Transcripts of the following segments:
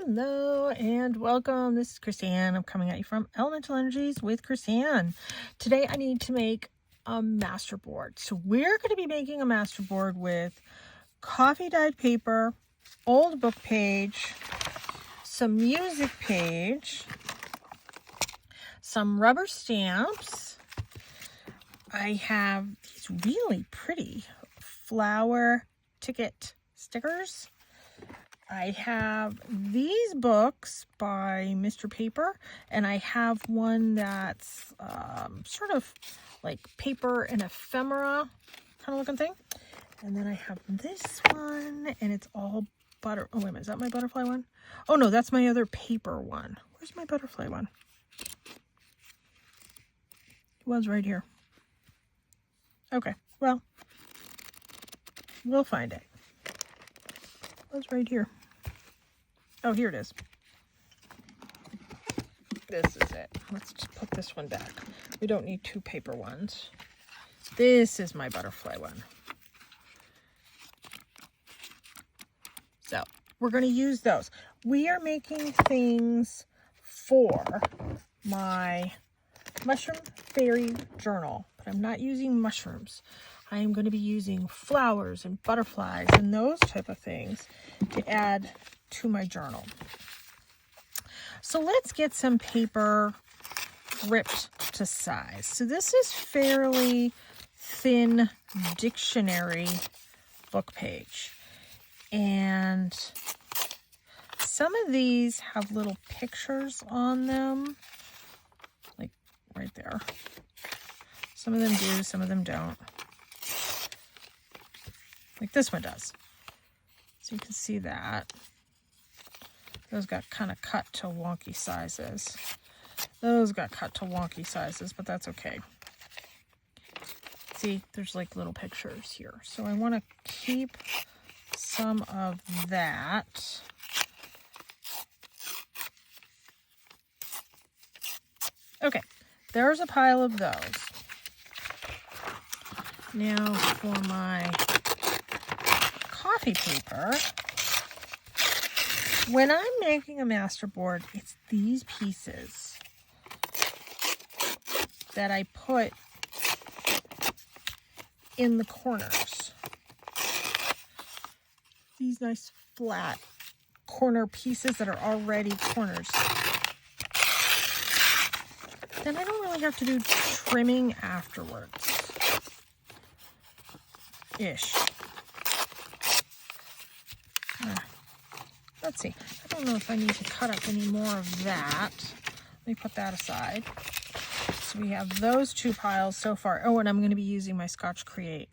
Hello and welcome. This is Chrisanne. I'm coming at you from Elemental Energies with Chrisanne. Today I need to make a masterboard. So we're going to be making a masterboard with coffee dyed paper, old book page, some music page, some rubber stamps. I have these really pretty flower ticket stickers. I have these books by Mr. Paper, and I have one that's sort of like paper and ephemera kind of looking thing. And then I have this one, and it's all butter. Oh, wait a minute. Is that my butterfly one? Oh, no, that's my other paper one. Where's my butterfly one? It was right here. Okay, well, we'll find it. It was right here. Oh, here it is. This is it. Let's just put this one back. We don't need two paper ones. This is my butterfly one. So we're going to use those. We are making things for my mushroom fairy journal, but I'm not using mushrooms. I am going to be using flowers and butterflies and those type of things to add to my journal. So let's get some paper ripped to size. So this is fairly thin dictionary book page. And some of these have little pictures on them, like right there. Some of them do, some of them don't. Like this one does. So you can see that. Those got kind of cut to wonky sizes. Those got cut to wonky sizes, but that's okay. See, there's like little pictures here. So I want to keep some of that. Okay, there's a pile of those. Now for my coffee paper. When I'm making a masterboard, it's these pieces that I put in the corners. These nice flat corner pieces that are already corners. Then I don't really have to do trimming afterwards. Ish. Let's see. I don't know if I need to cut up any more of that. Let me put that aside. So we have those two piles so far. Oh, and I'm going to be using my Scotch Create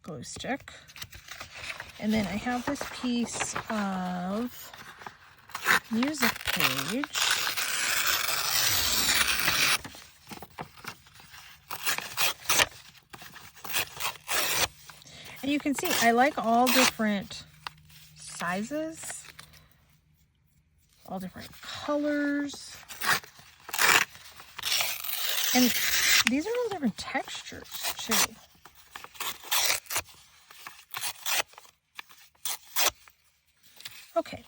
glue stick. And then I have this piece of music page. And you can see I like all different sizes. All different colors. And these are all different textures too. Okay.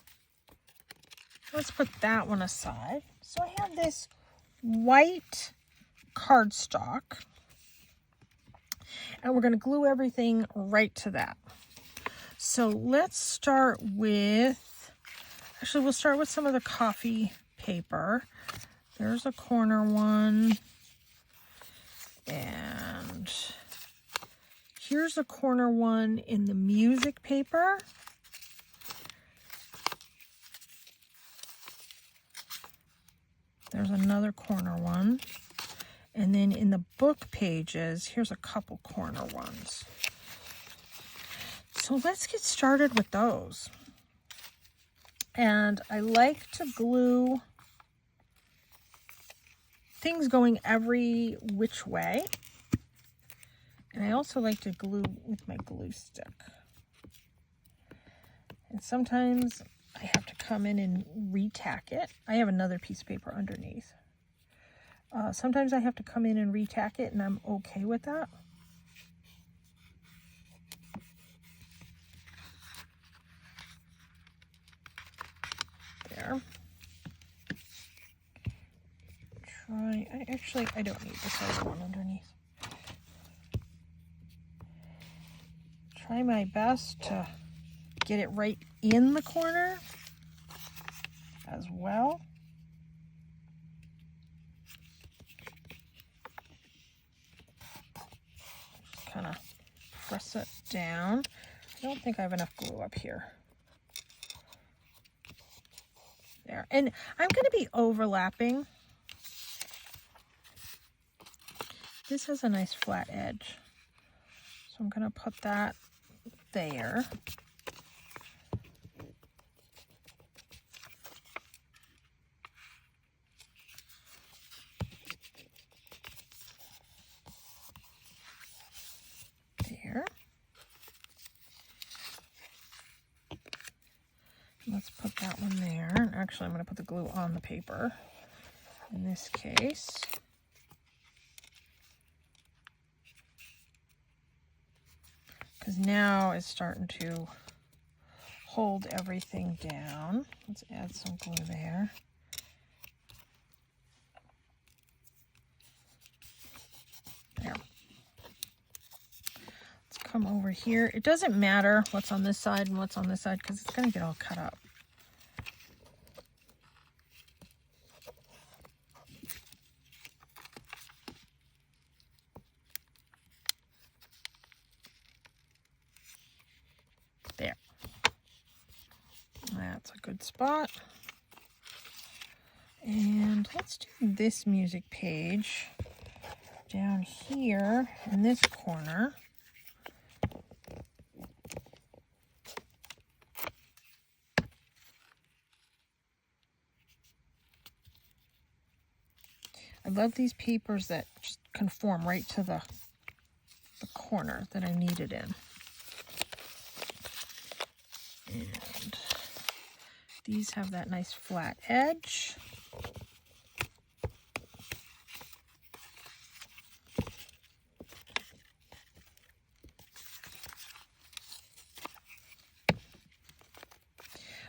Let's put that one aside. So I have this white cardstock. And we're going to glue everything right to that. So let's start with, actually we'll start with some of the coffee paper. There's a corner one. And here's a corner one in the music paper. There's another corner one. And then in the book pages, here's a couple corner ones. So let's get started with those. And I like to glue things going every which way. And I also like to glue with my glue stick. And sometimes I have to come in and retack it. I have another piece of paper underneath. Sometimes I have to come in and retack it, and I'm okay with that. there. I don't need this other one underneath. Try my best to get it right in the corner as well. Just kind of press it down. I don't think I have enough glue up here. There. And I'm going to be overlapping. This has a nice flat edge. So I'm going to put that there. There. Let's put that one there. Actually, I'm going to put the glue on the paper in this case. Because now it's starting to hold everything down. Let's add some glue there. There. Let's come over here. It doesn't matter what's on this side and what's on this side because it's going to get all cut up. There. That's a good spot. And let's do this music page down here in this corner. I love these papers that just conform right to the corner that I need it in. And these have that nice flat edge.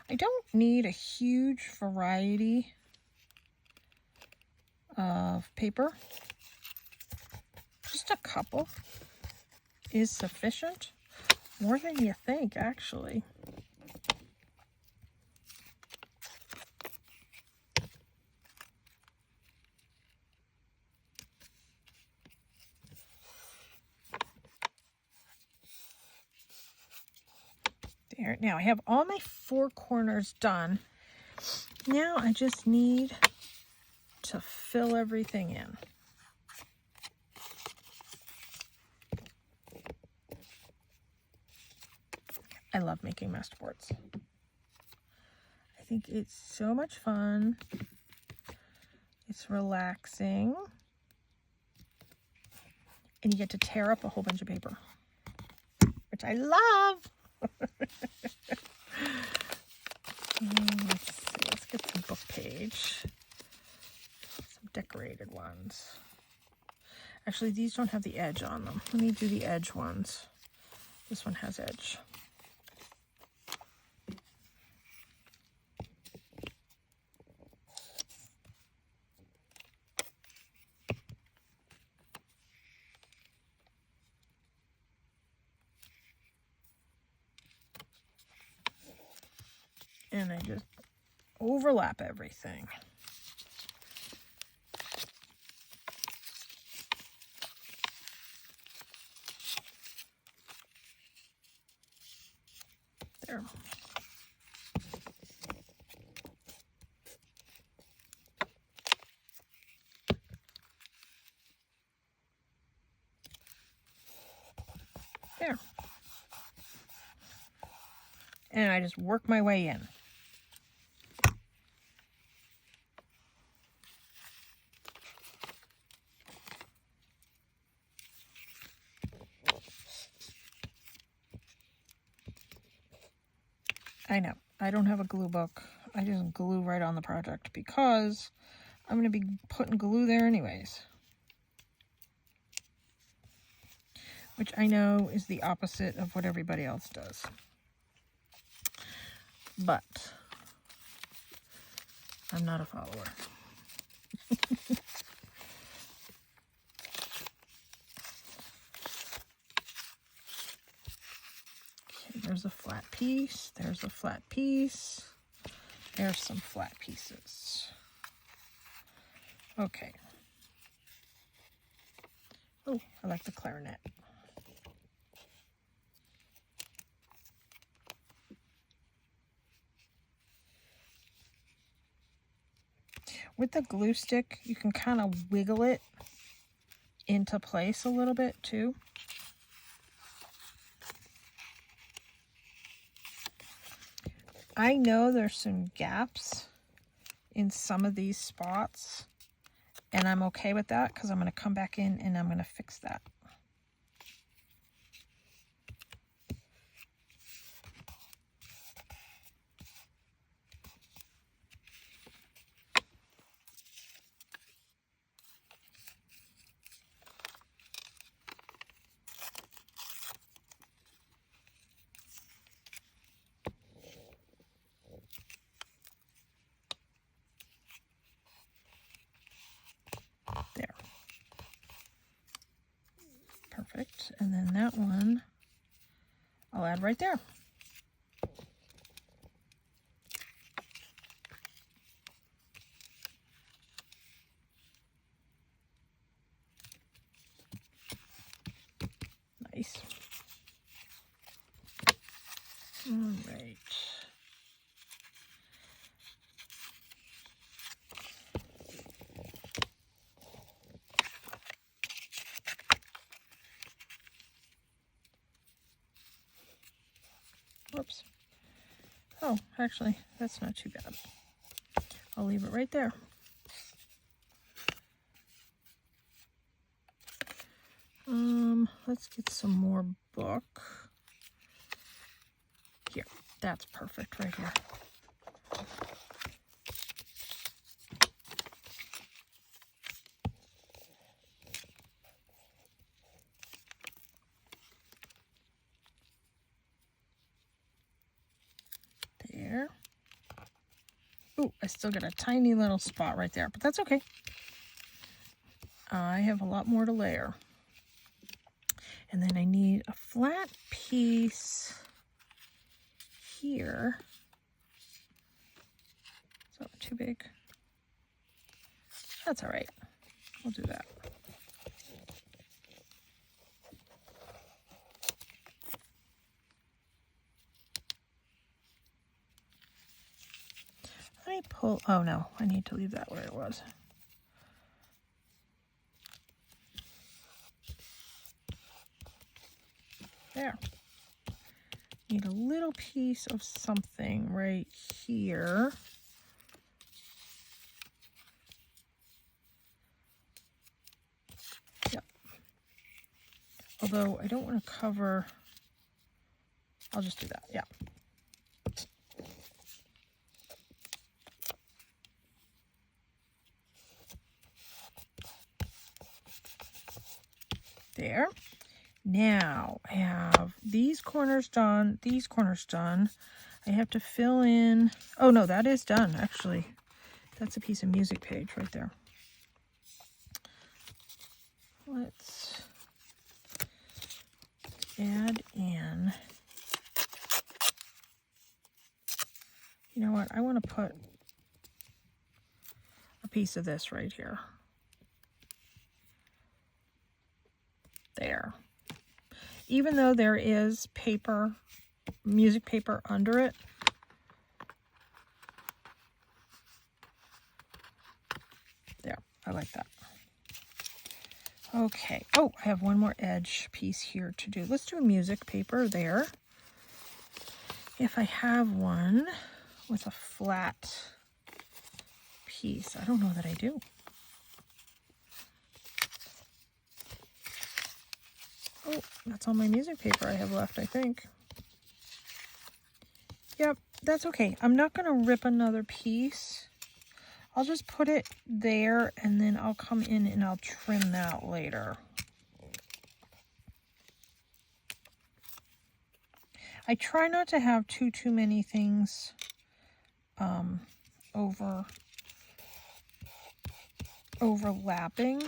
I don't need a huge variety of paper. Just a couple is sufficient. More than you think, actually. There. Now I have all my four corners done. Now I just need to fill everything in. I love making masterboards. I think it's so much fun. It's relaxing. And you get to tear up a whole bunch of paper, which I love. Let's see, let's get some book page. Some decorated ones. Actually, these don't have the edge on them. Let me do the edge ones. This one has edge. And I just overlap everything. There. There. And I just work my way in. I know, I don't have a glue book. I just glue right on the project because I'm going to be putting glue there anyways. Which I know is the opposite of what everybody else does. But I'm not a follower. Okay, there's a flat piece. There's a flat piece. There's some flat pieces. Okay. Oh, I like the clarinet. With the glue stick, you can kind of wiggle it into place a little bit too. I know there's some gaps in some of these spots, and I'm okay with that because I'm going to come back in and I'm going to fix that. There. Perfect. And then that one I'll add right there. Nice. All right. Whoops. Oh, actually, that's not too bad. I'll leave it right there. Let's get some more book. Here, that's perfect right here. There. Ooh, I still got a tiny little spot right there, but that's okay. I have a lot more to layer. And then I need a flat piece here. Is that too big? That's all right. We'll do that. Let me pull, oh no, I need to leave that where it was. There. Need a little piece of something right here. Yep. Although I don't want to cover, I'll just do that, yeah. There. Now I have these corners done, these corners done. I have to fill in, oh no, that is done actually. That's a piece of music page right there. Let's add in, you know what, I want to put a piece of this right here. There. Even though there is paper, music paper under it, there, I like that. Okay, oh, I have one more edge piece here to do. Let's do a music paper there. If I have one with a flat piece, I don't know that I do. Oh, that's all my music paper I have left, I think. Yep, that's okay. I'm not going to rip another piece. I'll just put it there, and then I'll come in and I'll trim that later. I try not to have too many things over overlapping.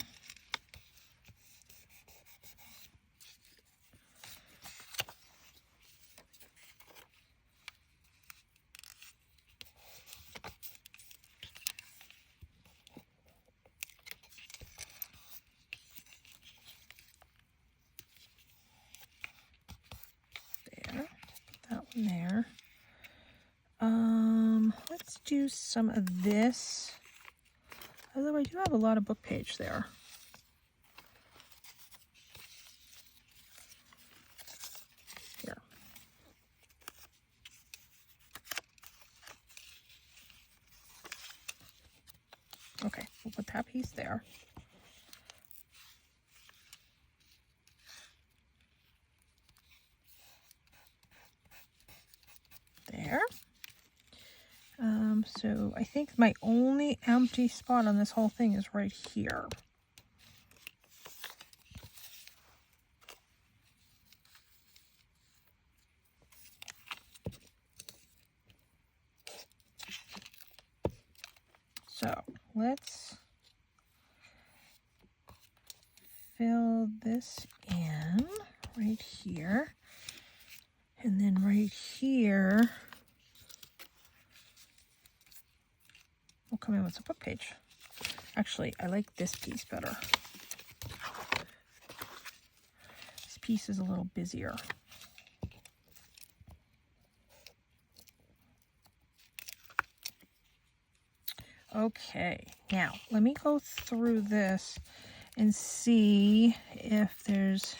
There, put that one there. Let's do some of this. Although I do have a lot of book page there. Here. Okay, we'll put that piece there. There. So I think my only empty spot on this whole thing is right here. So let's fill this in right here. And then right here, we'll come in with a book page. Actually, I like this piece better. This piece is a little busier. Okay, now let me go through this and see if there's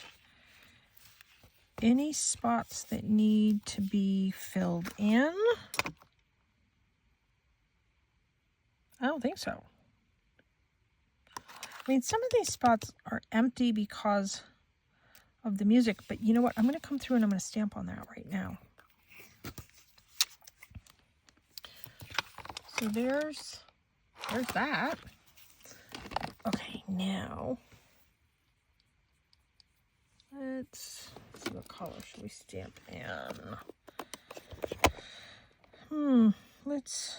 any spots that need to be filled in. I don't think so. I mean, some of these spots are empty because of the music, but you know what? I'm going to come through and I'm going to stamp on that right now. So there's that. Okay, now let's see, what color should we stamp in? Let's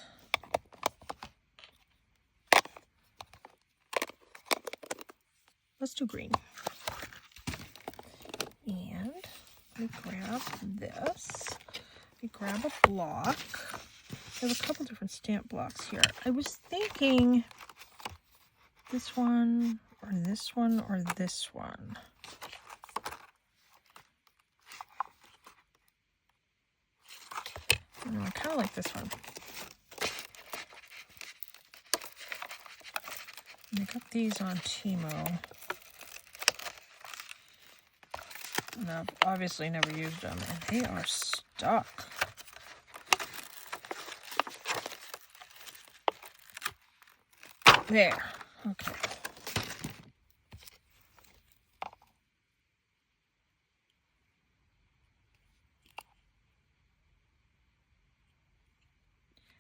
do green. And let me grab this. Let me grab a block. There's a couple different stamp blocks here. I was thinking this one or this one or this one. I kind of like this one. I got these on Timo. And I've obviously never used them, and they are stuck. There. Okay.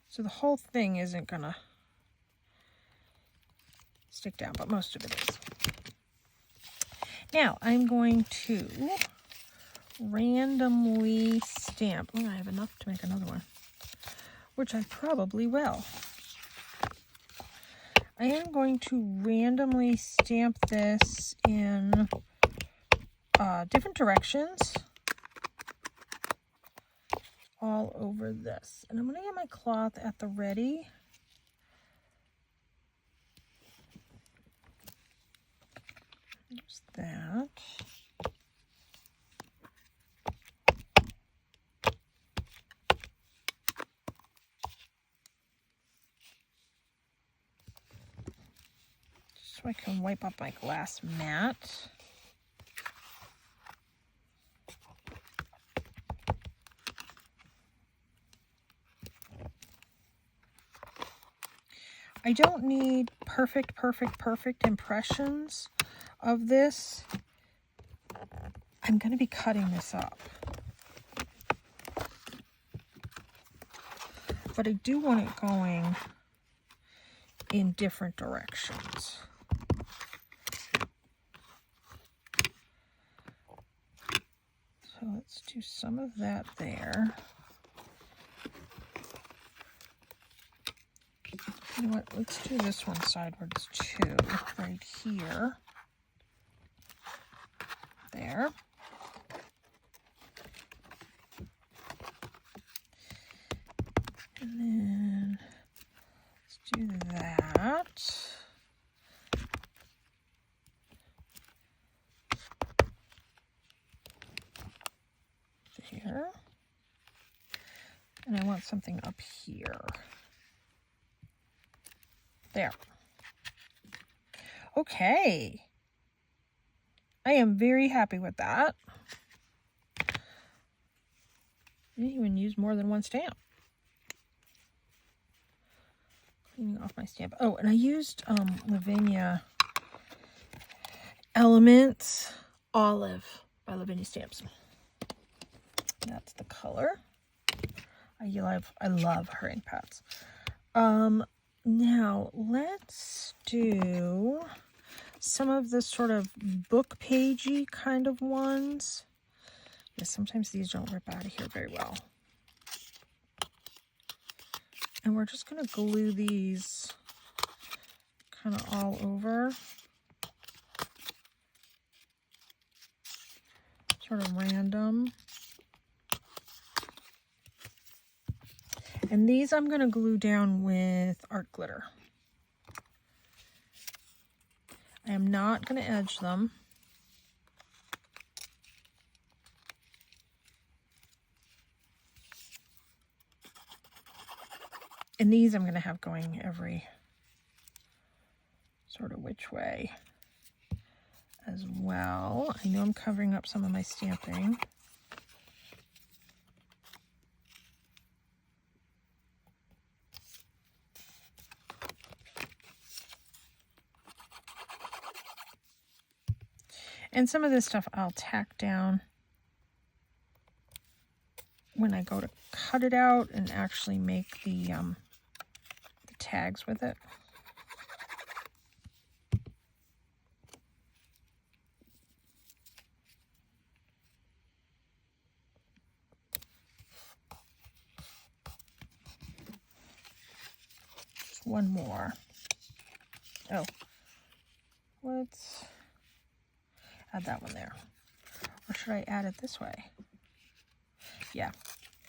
So the whole thing isn't gonna stick down, but most of it is. Now I'm going to randomly stamp. Oh, I have enough to make another one, which I probably will. I am going to randomly stamp this in different directions all over this. And I'm going to get my cloth at the ready. There's that. So I can wipe up my glass mat. I don't need perfect impressions of this. I'm going to be cutting this up. But I do want it going in different directions. So let's do some of that there. You know what? Let's do this one sideways too, right here. There. And then let's do that. There. And I want something up here. There. Okay. I am very happy with that. I didn't even use more than one stamp. Cleaning off my stamp. Oh, and I used Lavinia Elements Olive by Lavinia Stamps. That's the color. I love her ink pads. Now let's do some of the sort of book pagey kind of ones. Yeah, sometimes these don't rip out of here very well. And we're just going to glue these kind of all over. Sort of random. And these I'm going to glue down with art glitter. I am not going to edge them. And these I'm going to have going every sort of which way as well. I know I'm covering up some of my stamping. And some of this stuff I'll tack down when I go to cut it out and actually make the tags with it. Just one more. Oh, let's add that one there. Or should I add it this way? Yeah,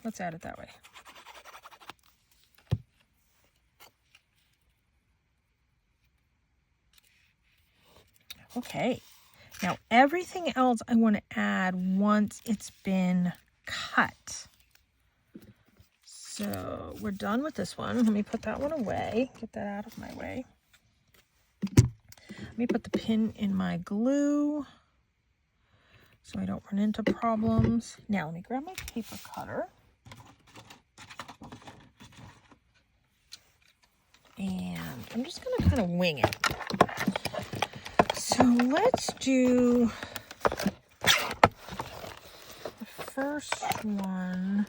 let's add it that way. Okay, now everything else I want to add once it's been cut. So we're done with this one. Let me put that one away. Get that out of my way. Let me put the pin in my glue so I don't run into problems. Now let me grab my paper cutter. And I'm just going to kind of wing it. So let's do the first one.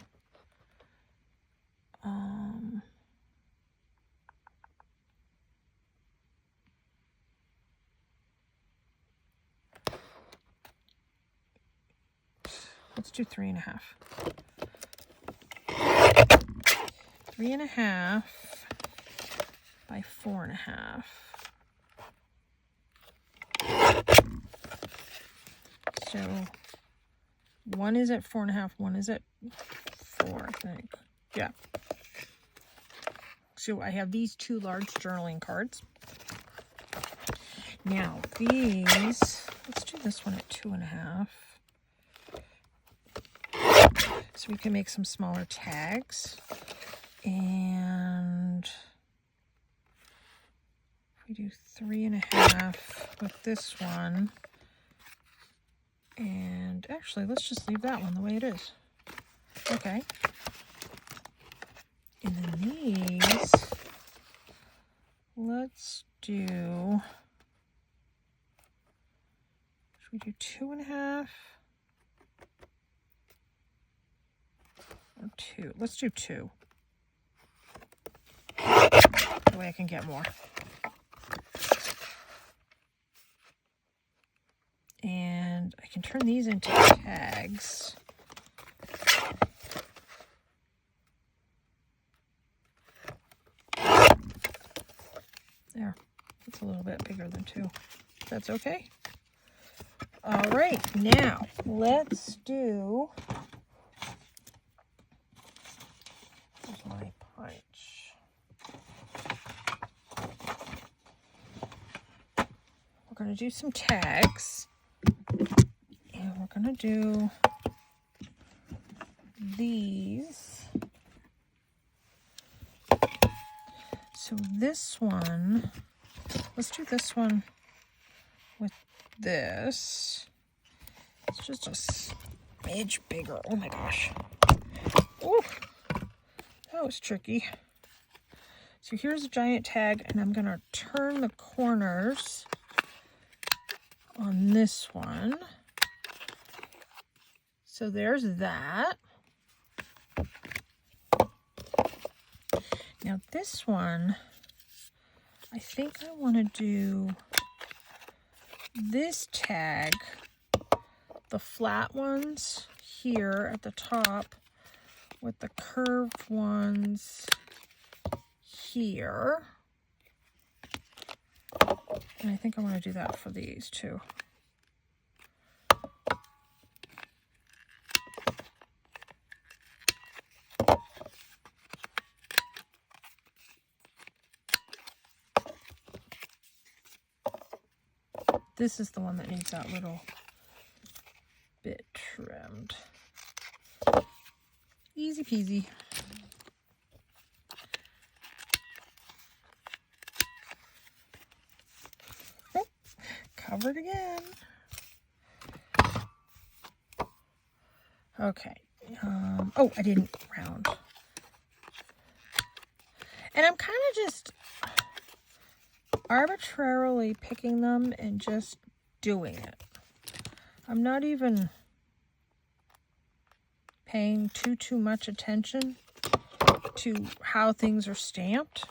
Let's do 3.5. 3.5 by 4.5. So one is at 4.5, one is at 4, I think. Yeah. So I have these two large journaling cards. Now these, let's do this one at 2.5. So we can make some smaller tags. And if we do 3.5 with this one, and actually let's just leave that one the way it is. Okay. And then these, let's do, should we do 2.5? Or 2? Let's do 2. That way I can get more. And I can turn these into tags. There, it's a little bit bigger than 2. That's okay. All right, now let's do, here's my punch. We're going to do some tags, and we're going to do these. So this one, let's do this one with this. It's just a smidge bigger. Oh my gosh. Ooh, that was tricky. So here's a giant tag, and I'm gonna turn the corners on this one. So there's that. Now this one, I think I want to do this tag, the flat ones here at the top with the curved ones here. And I think I want to do that for these too. This is the one that needs that little bit trimmed. Easy peasy. Oh, covered again. Okay. Oh, I didn't round. And I'm kind of just arbitrarily picking them and just doing it. I'm not even paying too much attention to how things are stamped.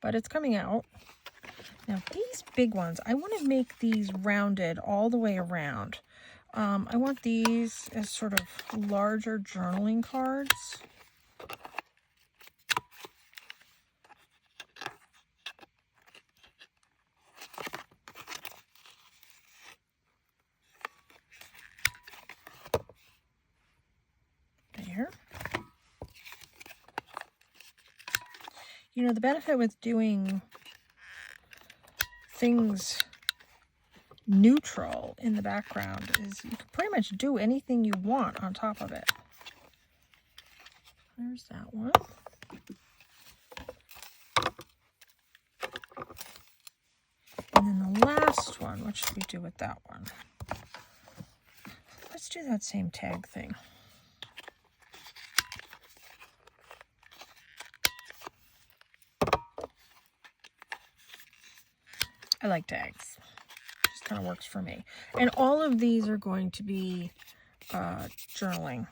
But it's coming out. Now these big ones, I want to make these rounded all the way around. I want these as sort of larger journaling cards. There. You know, the benefit with doing things neutral in the background is you can pretty much do anything you want on top of it. There's that one. And then the last one, what should we do with that one? Let's do that same tag thing. I like tags. Just kind of works for me. And all of these are going to be journaling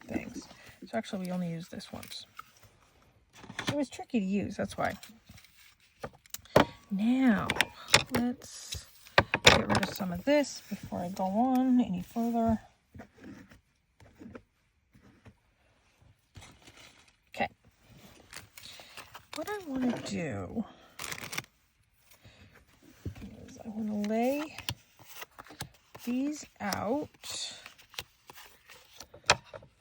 things. So actually we only use this once. It was tricky to use, that's why. Now, let's get rid of some of this before I go on any further. Okay. What I want to do is I want to lay these out.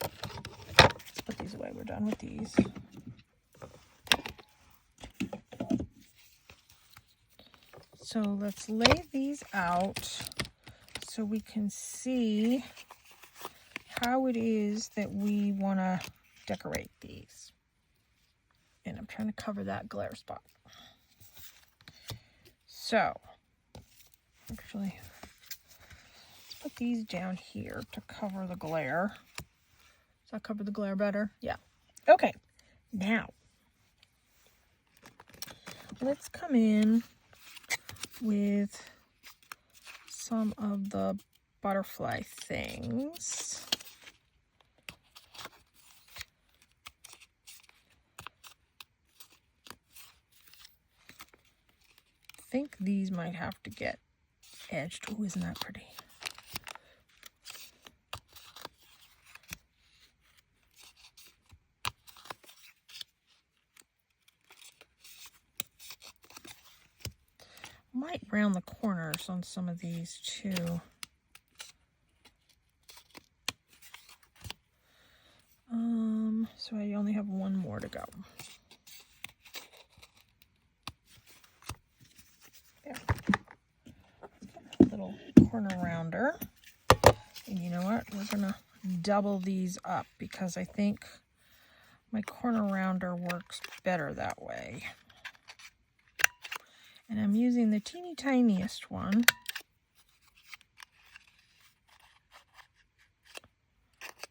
Let's put these away. We're done with these. So let's lay these out so we can see how it is that we want to decorate these. And I'm trying to cover that glare spot. So, actually, let's put these down here to cover the glare. Does that cover the glare better? Yeah. Okay. Now, let's come in with some of the butterfly things. I think these might have to get edged. Oh, isn't that pretty? Might round the corners on some of these too. So I only have one more to go. There. Little corner rounder. And you know what? We're gonna double these up because I think my corner rounder works better that way. And I'm using the teeny tiniest one.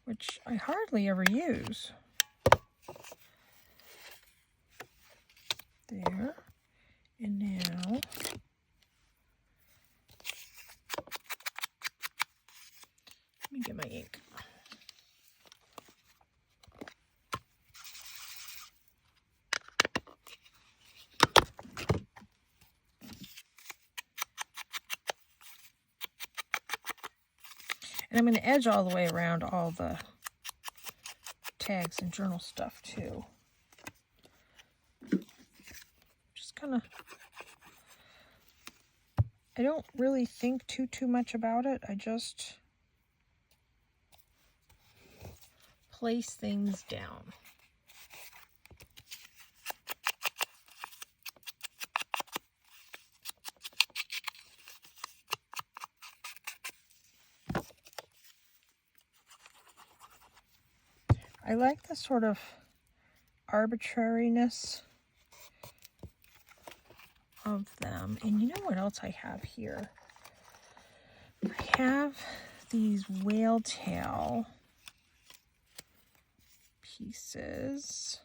Which I hardly ever use. There. And now let me get my ink. And I'm going to edge all the way around all the tags and journal stuff too. Just kind of, I don't really think too much about it. I just place things down. I like the sort of arbitrariness of them. And you know what else I have here? I have these whale tail pieces.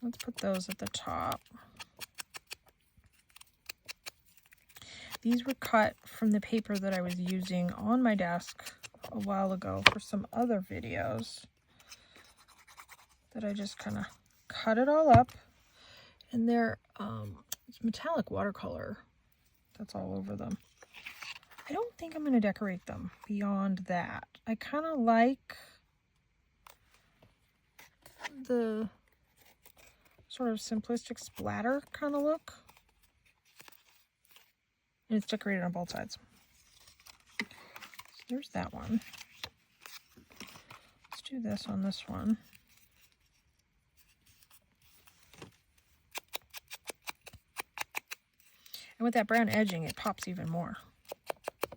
Let's put those at the top. These were cut from the paper that I was using on my desk a while ago for some other videos that I just kind of cut it all up, and they're it's metallic watercolor that's all over them. I don't think I'm going to decorate them beyond that. I kind of like the sort of simplistic splatter kind of look, and it's decorated on both sides. There's that one. Let's do this on this one. And with that brown edging, it pops even more. I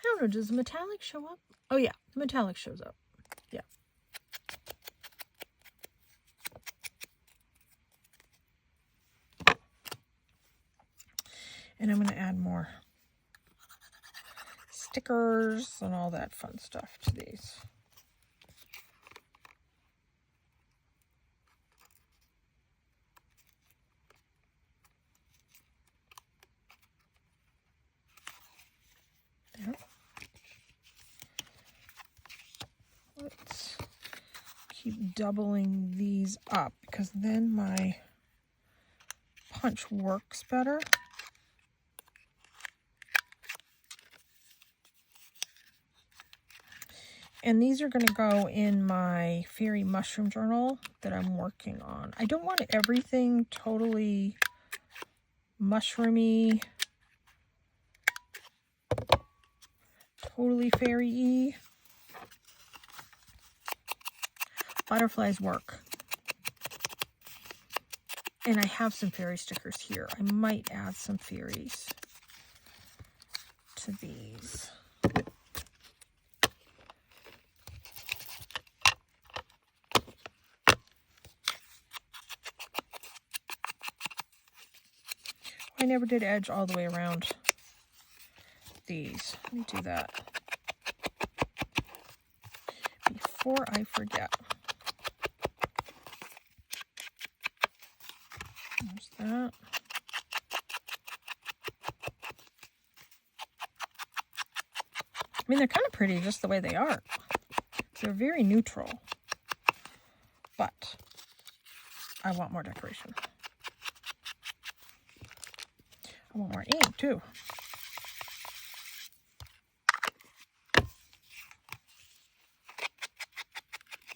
don't know, does the metallic show up? Oh yeah, the metallic shows up. Yeah. And I'm going to add more stickers and all that fun stuff to these. There. Let's keep doubling these up because then my punch works better. And these are going to go in my fairy mushroom journal that I'm working on. I don't want everything totally mushroomy, totally fairy-y. Butterflies work. And I have some fairy stickers here. I might add some fairies to these. I never did edge all the way around these. Let me do that before I forget. There's that. I mean, they're kind of pretty just the way they are. They're very neutral, but I want more decoration. I want more ink too.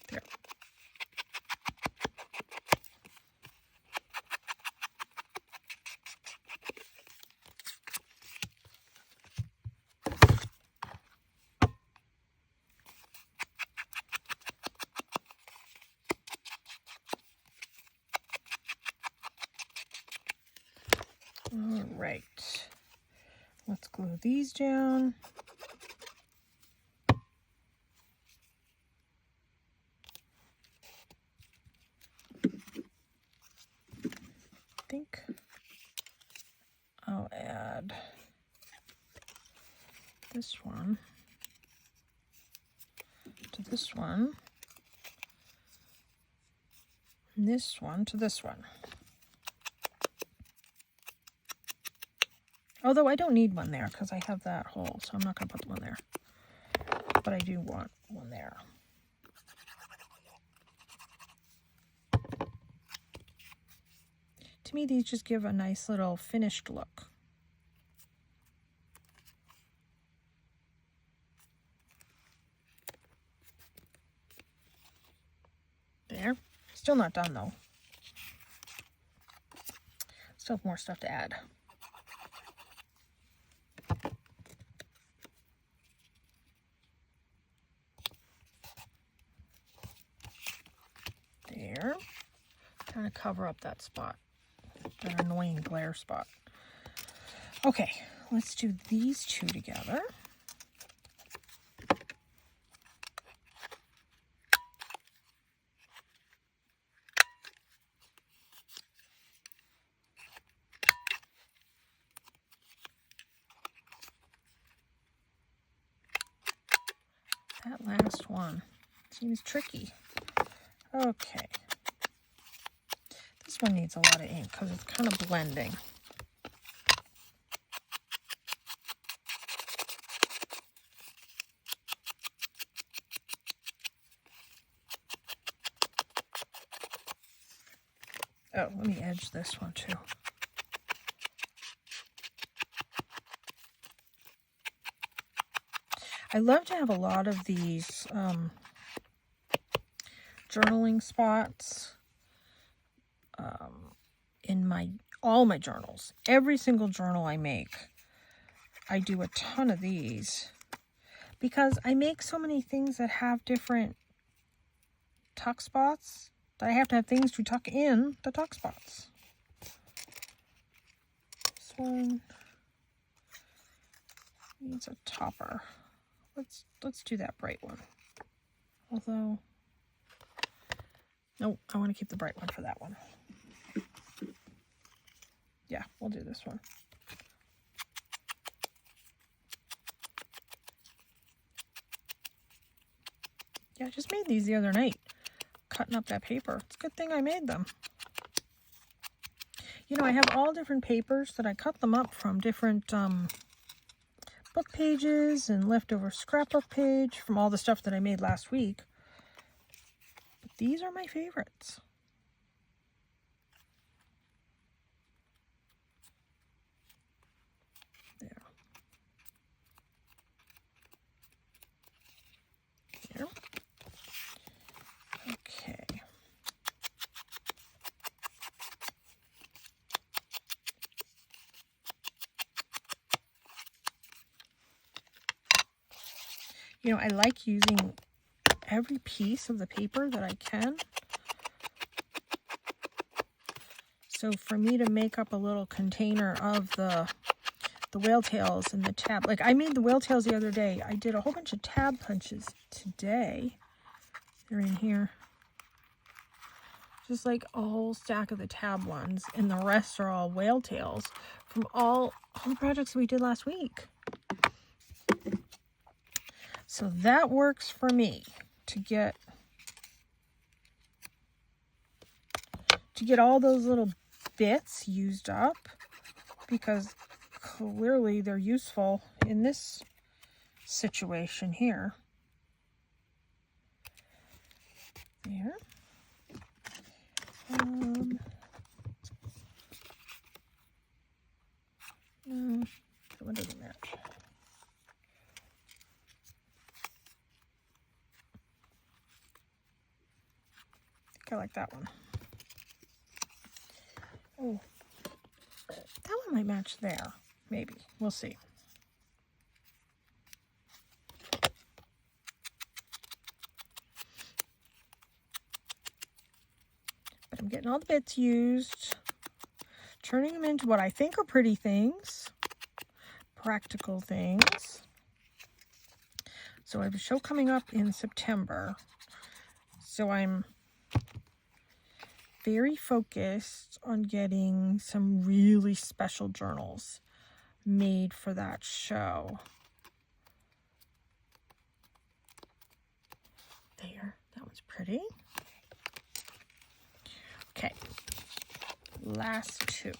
There. All right. Let's glue these down. I think I'll add this one to this one, and this one to this one. Although I don't need one there because I have that hole, so I'm not going to put one there. But I do want one there. To me, these just give a nice little finished look. There. Still not done though. Still have more stuff to add. There. Kind of cover up that spot. That annoying glare spot. Okay, let's do these two together. That last one seems tricky. Okay. This one needs a lot of ink because it's kind of blending. Oh, let me edge this one too. I love to have a lot of these journaling spots in all my journals. Every single journal I make, I do a ton of these because I make so many things that have different tuck spots that I have to have things to tuck in the tuck spots. This one needs a topper. Let's do that bright one. Although, no, I want to keep the bright one for that one. Yeah, we'll do this one. Yeah, I just made these the other night, cutting up that paper. It's a good thing I made them. You know, I have all different papers that I cut them up from different book pages and leftover scrapbook page from all the stuff that I made last week. But these are my favorites. There. There. Okay. You know, I like using every piece of the paper that I can. So for me to make up a little container of the whale tails and the tab, like I made the whale tails the other day. I did a whole bunch of tab punches today. They're in here. Just like a whole stack of the tab ones, and the rest are all whale tails from all the projects we did last week. So that works for me to get all those little bits used up, because clearly they're useful in this situation here. There. No, that one doesn't match. I like that one. Oh, that one might match there. Maybe. We'll see. But I'm getting all the bits used. turning them into what I think are pretty things, practical things. So I have a show coming up in September. So I'm very focused on getting some really special journals made for that show. There, that one's pretty. Okay, last two.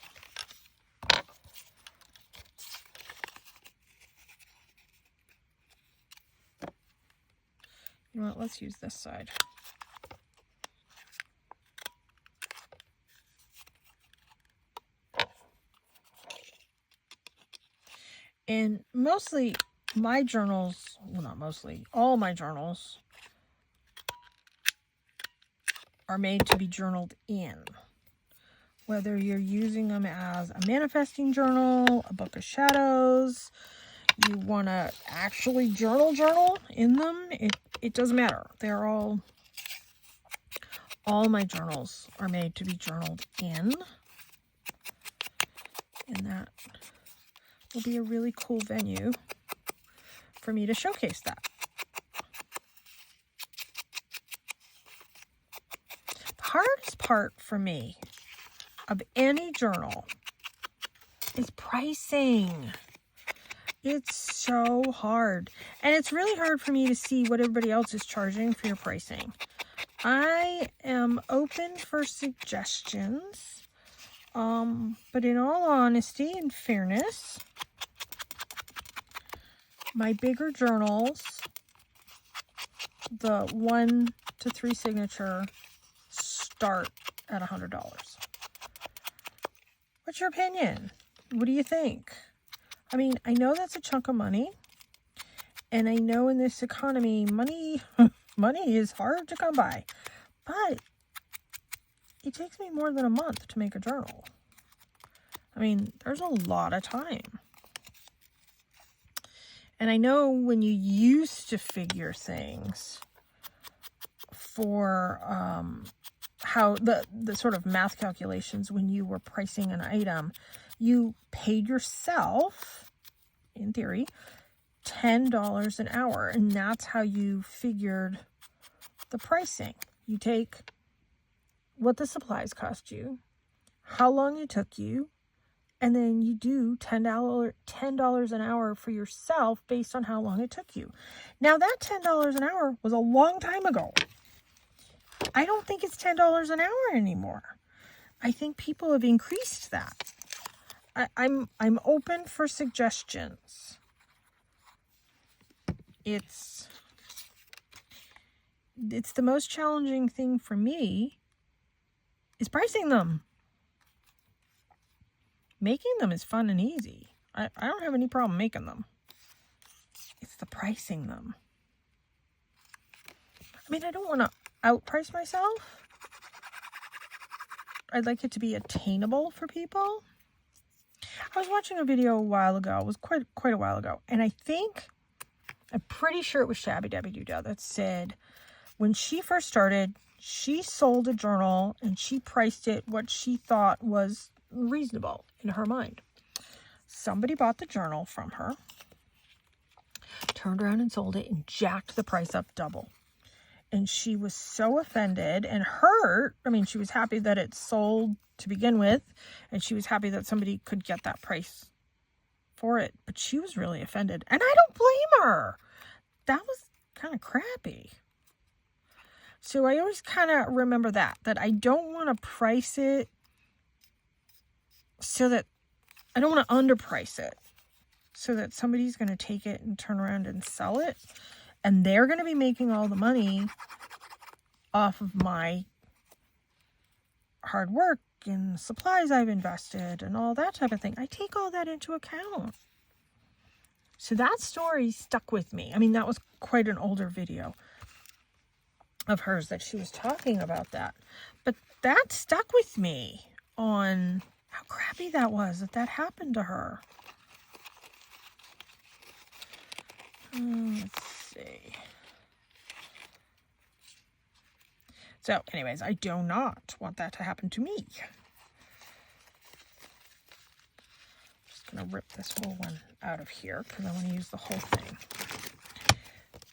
You know what, let's use this side. And mostly my journals, well, not mostly, all my journals are made to be journaled in. Whether you're using them as a manifesting journal, a book of shadows, you want to actually journal in them, it doesn't matter. They're all my journals are made to be journaled in. And that will be a really cool venue for me to showcase that. The hardest part for me of any journal is pricing. It's so hard. And it's really hard for me to see what everybody else is charging for your pricing. I am open for suggestions. But in all honesty and fairness, my bigger journals, the 1 to 3 signature, start at $100. What's your opinion? What do you think? I mean, I know that's a chunk of money, and I know in this economy, money is hard to come by, but it takes me more than a month to make a journal. I mean, there's a lot of time. And I know when you used to figure things for how the sort of math calculations when you were pricing an item, you paid yourself, in theory, $10 an hour. And that's how you figured the pricing. You take what the supplies cost you, how long it took you, and then you do $10 an hour for yourself based on how long it took you. Now, that $10 an hour was a long time ago. I don't think it's $10 an hour anymore. I think people have increased that. I'm open for suggestions. It's the most challenging thing for me is pricing them. Making them is fun and easy. I don't have any problem making them. It's the pricing them. I mean, I don't want to outprice myself. I'd like it to be attainable for people. I was watching a video a while ago. It was quite a while ago. And I'm pretty sure it was Shabby Dabby Doodah that said when she first started, she sold a journal and she priced it what she thought was reasonable in her mind. Somebody bought the journal from her, turned around and sold it, and jacked the price up double. And she was so offended and hurt. I mean, she was happy that it sold to begin with, and she was happy that somebody could get that price for it. But she was really offended, and I don't blame her. That was kind of crappy. So I always kind of remember that I don't want to price it so that I don't want to underprice it so that somebody's going to take it and turn around and sell it. And they're going to be making all the money off of my hard work and supplies I've invested and all that type of thing. I take all that into account. So that story stuck with me. I mean, that was quite an older video of hers that she was talking about that. But that stuck with me on how crappy that was that happened to her. Let's see. So anyways, I do not want that to happen to me. going to rip this whole one out of here because I want to use the whole thing.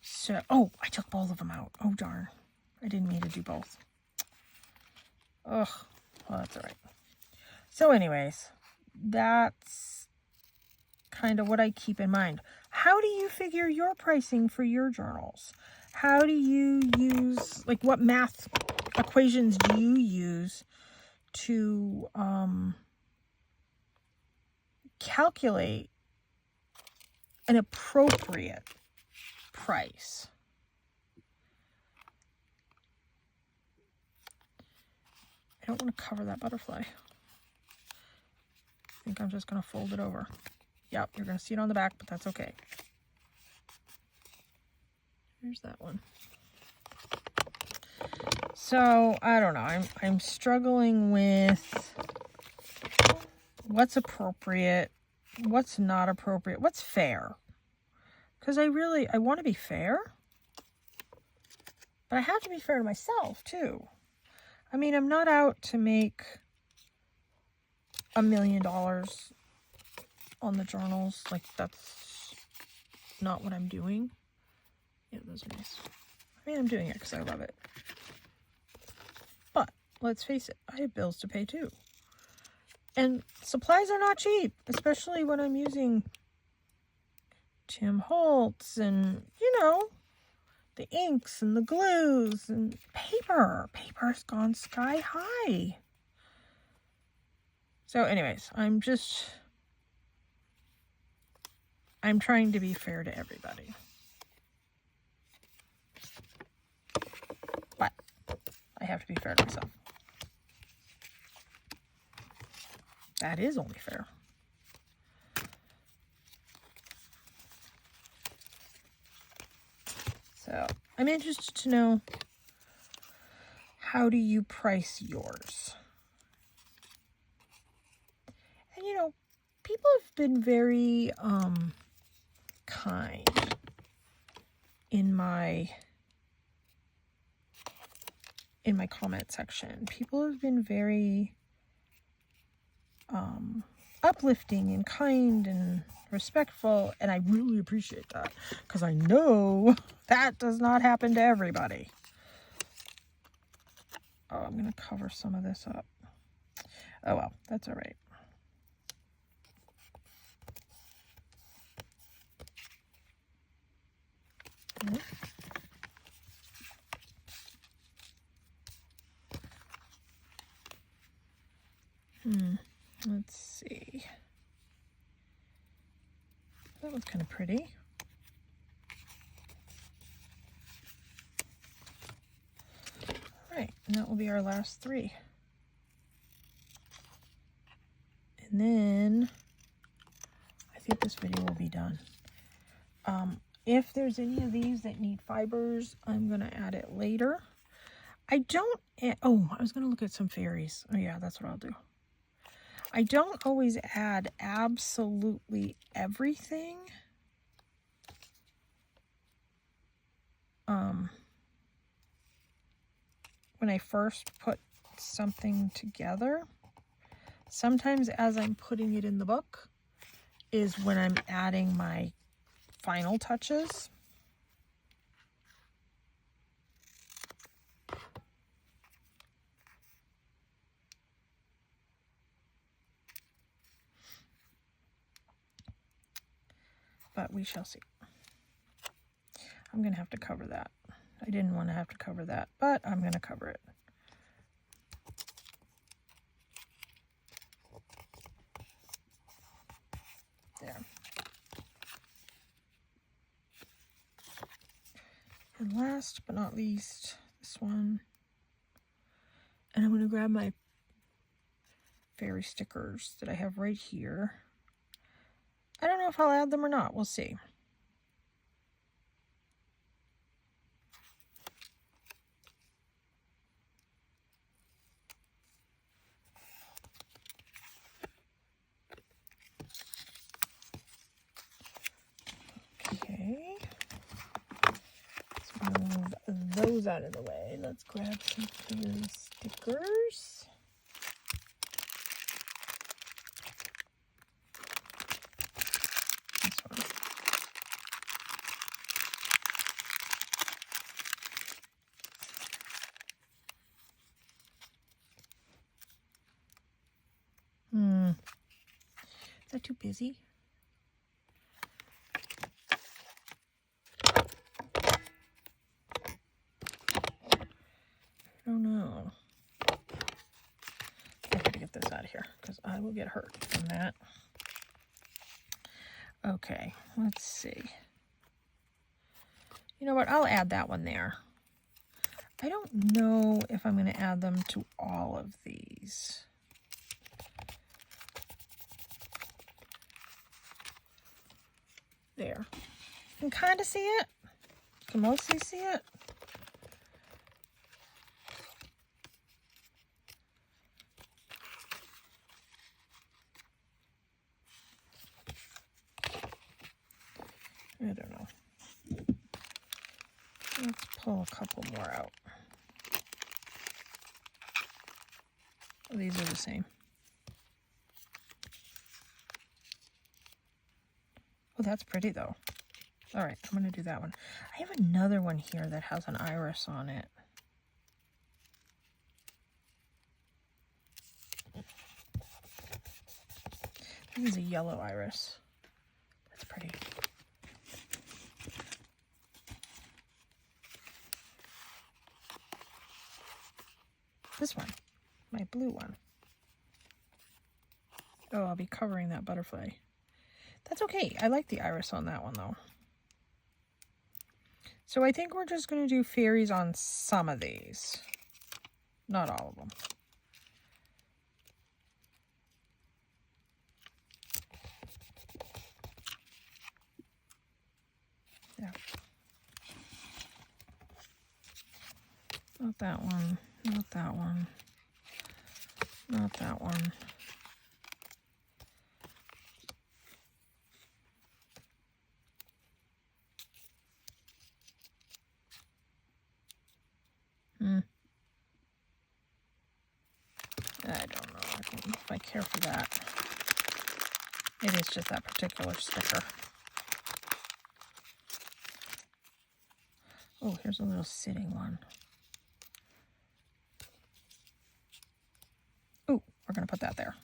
So, oh, I took both of them out. Oh, darn. I didn't mean to do both. Ugh. Well, that's all right. So anyways, that's kind of what I keep in mind. How do you figure your pricing for your journals? How do you use, like, what math equations do you use to calculate an appropriate price? I don't want to cover that butterfly. I think I'm just going to fold it over. Yep, you're going to see it on the back, but that's okay. Here's that one. So, I don't know. I'm struggling with what's appropriate, what's not appropriate, what's fair. Because I want to be fair, but I have to be fair to myself, too. I mean, I'm not out to make $1 million on the journals. Like, that's not what I'm doing. Yeah, those are nice. I mean, I'm doing it because I love it. But, let's face it, I have bills to pay too. And supplies are not cheap, especially when I'm using Tim Holtz and, you know, the inks and the glues and paper. Paper's gone sky high. So anyways, I'm trying to be fair to everybody. But I have to be fair to myself. That is only fair. So I'm interested to know, how do you price yours? And you know, people have been very kind in my comment section. People have been very uplifting and kind and respectful, and I really appreciate that because I know that does not happen to everybody. Oh, I'm going to cover some of this up. Oh well, that's all right. Let's see. That was kind of pretty. All right, and that will be our last 3. And then I think this video will be done. If there's any of these that need fibers, I'm going to add it later. I was going to look at some fairies. Oh yeah, that's what I'll do. I don't always add absolutely everything. When I first put something together, sometimes as I'm putting it in the book is when I'm adding my final touches. But we shall see. I'm going to have to cover that. I didn't want to have to cover that, but I'm going to cover it. There. And last but not least, this one. And I'm going to grab my fairy stickers that I have right here. I don't know if I'll add them or not. We'll see. Okay. Let's move those out of the way. Let's grab some fairy stickers. that too busy? I don't know. I gotta get this out of here because I will get hurt from that. Okay, let's see. You know what? I'll add that one there. I don't know if I'm going to add them to all of these. There. You can kind of see it. You can mostly see it. I don't know. Let's pull a couple more out. Oh, these are the same. Oh, that's pretty though. All right, I'm going to do that one. I have another one here that has an iris on it. This is a yellow iris. That's pretty. This one, my blue one. Oh, I'll be covering that butterfly. That's okay. I like the iris on that one though. So I think we're just going to do fairies on some of these. Not all of them. Yeah. Not that one. Not that one. Not that one. I don't know. I don't know if I care for that. It is just that particular sticker. Oh, here's a little sitting one. Oh, we're going to put that there.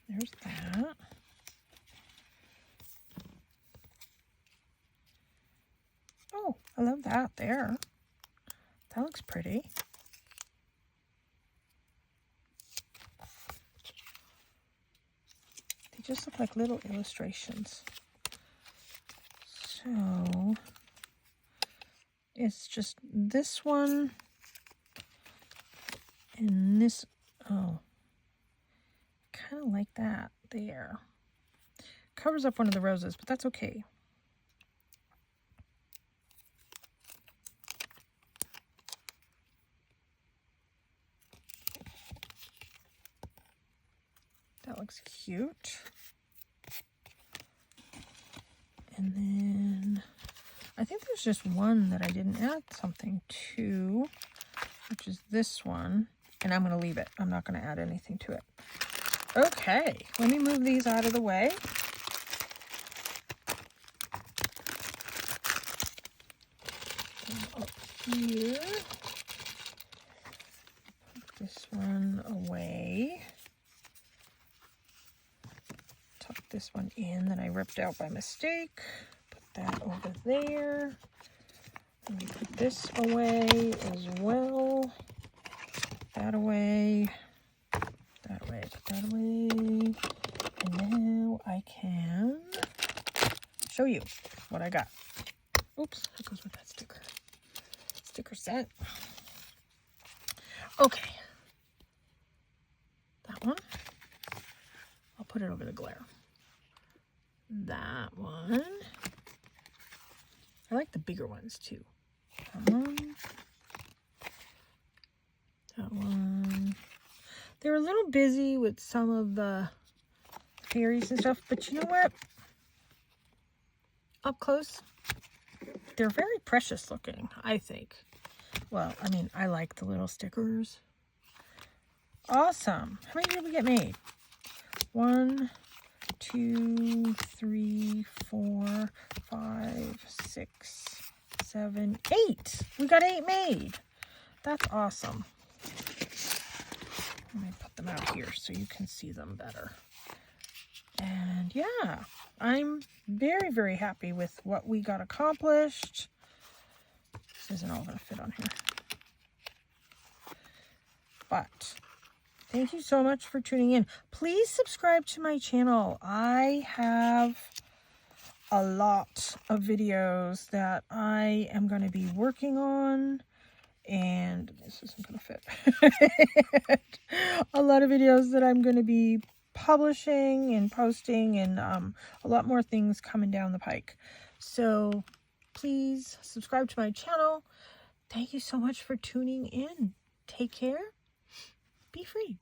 There's that. Oh, I love that there. That looks pretty. They just look like little illustrations. So it's just this one and this. Oh, kind of like that there. Covers up one of the roses, but that's okay. That looks cute. And then I think there's just one that I didn't add something to, which is this one. And I'm going to leave it. I'm not going to add anything to it. Okay, let me move these out of the way. Up here. Put this one away. Tuck this one in that I ripped out by mistake. Put that over there. Let me put this away as well. Put that away. That away. Put that away. And now I can show you what I got. Oops, that goes with that sticker. Sticker set. Okay. That one. I'll put it over the glare. That one. I like the bigger ones too. That one. That one. They're a little busy with some of the fairies and stuff, but you know what? Up close, they're very precious looking, I think. Well, I mean, I like the little stickers. Awesome. How many did we get made? 1, 2, 3, 4, 5, 6, 7, 8. We got 8 made. That's awesome. Let me put them out here so you can see them better. And yeah, I'm very, very happy with what we got accomplished. This isn't all going to fit on here. But thank you so much for tuning in. Please subscribe to my channel. I have a lot of videos that I am going to be working on. And this isn't going to fit. A lot of videos that I'm going to be publishing and posting, and a lot more things coming down the pike. So please subscribe to my channel. Thank you so much for tuning in. Take care. Be free.